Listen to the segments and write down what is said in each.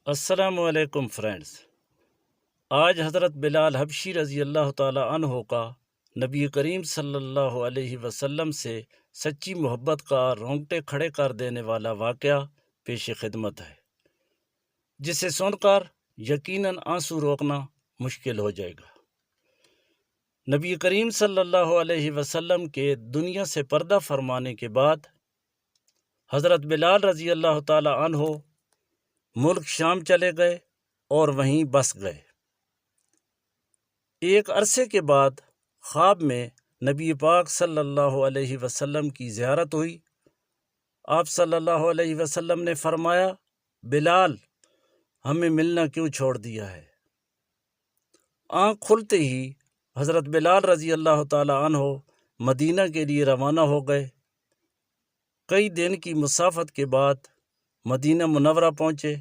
السلام علیکم فرینڈز۔ آج حضرت بلال حبشی رضی اللہ تعالی عنہ کا نبی کریم صلی اللہ علیہ وسلم سے سچی محبت کا رونگٹے کھڑے کر دینے والا واقعہ پیش خدمت ہے، جسے سن کر یقیناً آنسو روکنا مشکل ہو جائے گا۔ نبی کریم صلی اللہ علیہ وسلم کے دنیا سے پردہ فرمانے کے بعد حضرت بلال رضی اللہ تعالی عنہ ملک شام چلے گئے اور وہیں بس گئے۔ ایک عرصے کے بعد خواب میں نبی پاک صلی اللہ علیہ وسلم کی زیارت ہوئی۔ آپ صلی اللہ علیہ وسلم نے فرمایا، بلال، ہمیں ملنا کیوں چھوڑ دیا ہے؟ آنکھ کھلتے ہی حضرت بلال رضی اللہ تعالی عنہ مدینہ کے لیے روانہ ہو گئے۔ کئی دن کی مسافت کے بعد مدینہ منورہ پہنچے،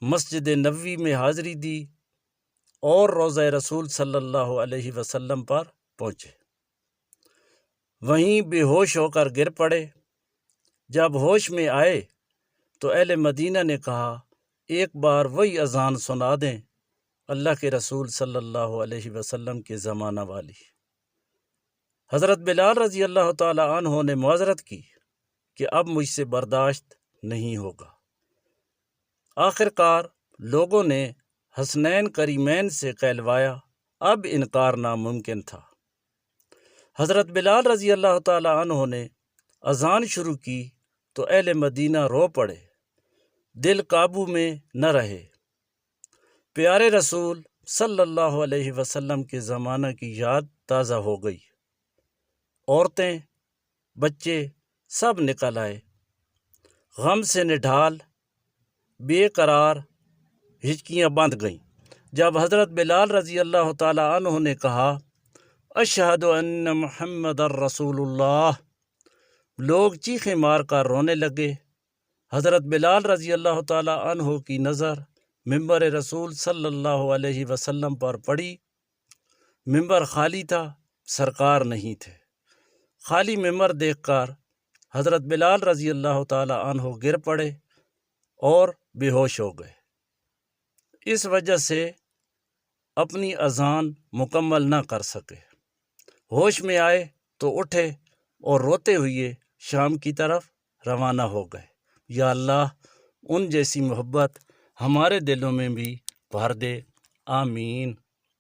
مسجد نبوی میں حاضری دی اور روضہ رسول صلی اللہ علیہ وسلم پر پہنچے۔ وہیں بے ہوش ہو کر گر پڑے۔ جب ہوش میں آئے تو اہل مدینہ نے کہا، ایک بار وہی اذان سنا دیں، اللہ کے رسول صلی اللہ علیہ وسلم کے زمانہ والی۔ حضرت بلال رضی اللہ تعالی عنہ نے معذرت کی کہ اب مجھ سے برداشت نہیں ہوگا۔ آخر کار لوگوں نے حسنین کریمین سے کہلوایا، اب انکار ناممکن تھا۔ حضرت بلال رضی اللہ تعالی عنہ نے اذان شروع کی تو اہل مدینہ رو پڑے، دل قابو میں نہ رہے۔ پیارے رسول صلی اللہ علیہ وسلم کے زمانہ کی یاد تازہ ہو گئی۔ عورتیں، بچے سب نکل آئے، غم سے نڈھال، بے قرار، ہچکیاں بندھ گئیں۔ جب حضرت بلال رضی اللہ تعالی عنہ نے کہا، اشہد ان محمد الرسول اللہ، لوگ چیخیں مار کر رونے لگے۔ حضرت بلال رضی اللہ تعالی عنہ کی نظر ممبر رسول صلی اللہ علیہ وسلم پر پڑی۔ ممبر خالی تھا، سرکار نہیں تھے۔ خالی ممبر دیکھ کر حضرت بلال رضی اللہ تعالی عنہ گر پڑے اور بے ہوش ہو گئے۔ اس وجہ سے اپنی اذان مکمل نہ کر سکے۔ ہوش میں آئے تو اٹھے اور روتے ہوئے شام کی طرف روانہ ہو گئے۔ یا اللہ، ان جیسی محبت ہمارے دلوں میں بھی بھر دے، آمین۔